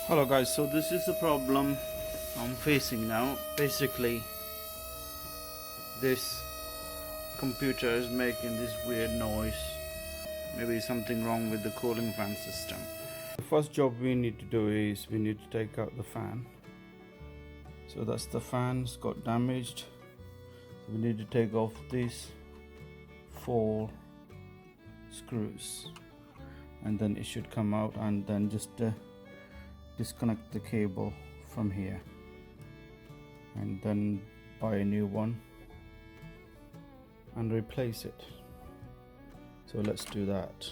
Hello guys, so this is the problem I'm facing now. Basically, this computer is making this weird noise. Maybe something wrong with the cooling fan system. The first job we need to do is we need to take out the fan. So that's the fan's got damaged. So we need to take off these 4 screws and then it should come out, and then just disconnect the cable from here and then buy a new one and replace it. So let's do that.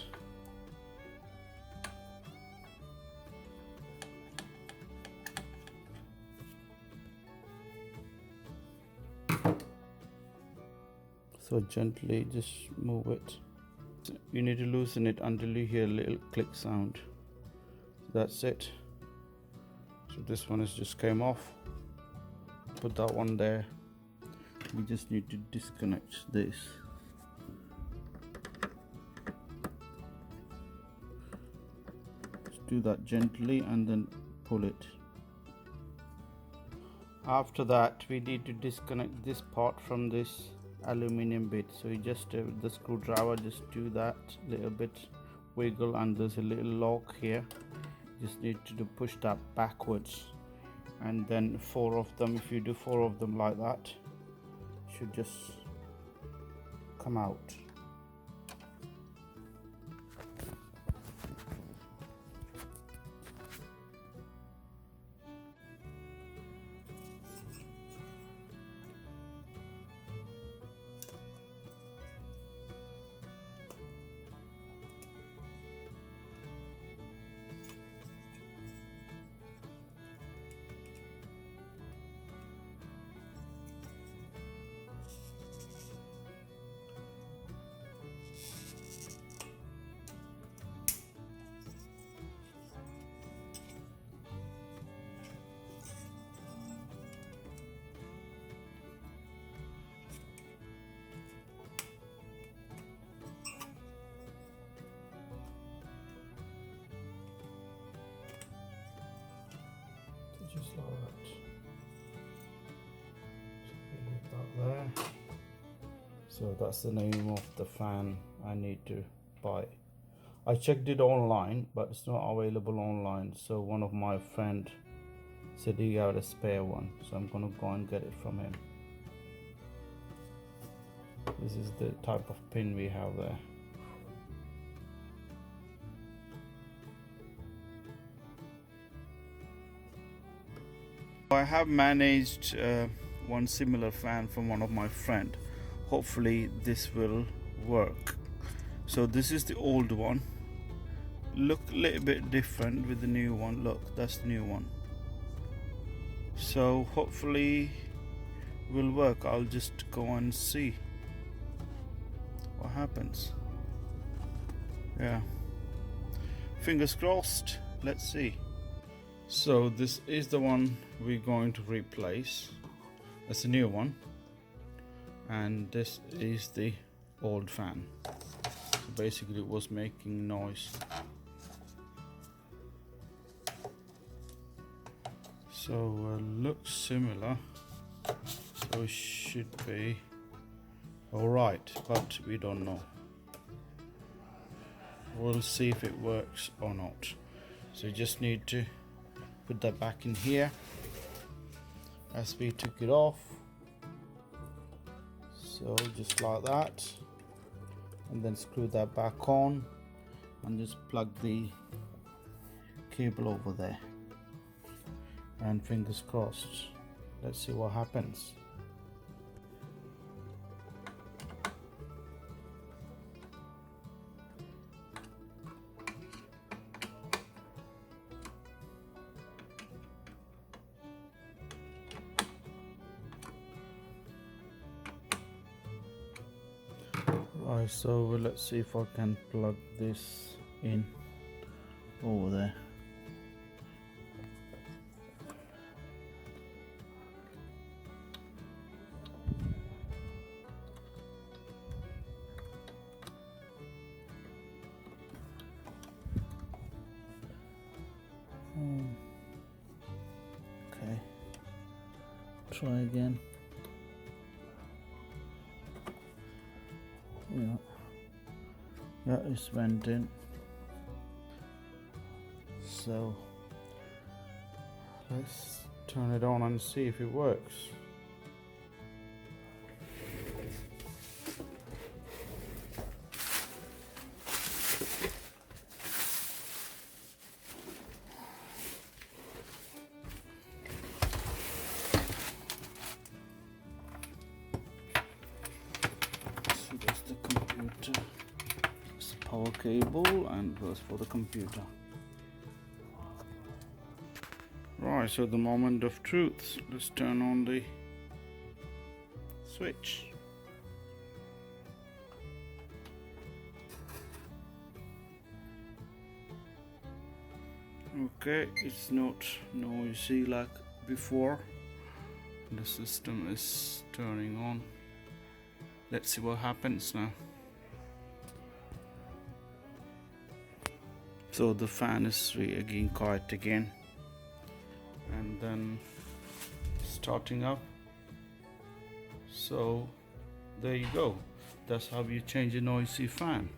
So gently just move it. You need to loosen it until you hear a little click sound. That's it. So this one has just came off. Put that one there. We just need to disconnect this. Just do that gently and then pull it. After that we need to disconnect this part from this aluminium bit. So you just with the screwdriver just do that little bit wiggle, and there's a little lock here. Just need to push that backwards, and then 4 of them, if you do 4 of them like that, should just come out. Just like that. So leave that there. So that's the name of the fan I need to buy. I checked it online, but it's not available online. So one of my friend said he got a spare one, so I'm gonna go and get it from him. This is the type of pin we have there. I have managed one similar fan from one of my friend. Hopefully this will work. So this is the old one. Look a little bit different with the new one. Look, that's the new one. So hopefully will work. I'll just go and see what happens. Yeah, fingers crossed. Let's see. So this is the one we're going to replace. That's a new one, and this is the old fan. So basically it was making noise. So looks similar, so it should be alright, but we don't know. We'll see if it works or not. So you just need to put that back in here as we took it off. So just like that, and then screw that back on and just plug the cable over there, and fingers crossed. Let's see what happens. Right, so let's see if I can plug this in over there. try again. Yeah, it's went in. So let's turn it on and see if it works. So that's the computer. It's a power cable and goes for the computer. Right, so the moment of truth. Let's turn on the switch. Okay, it's not noisy like before. The system is turning on. Let's see what happens now. So the fan is again quiet again, and then starting up. So there you go. That's how you change a noisy fan.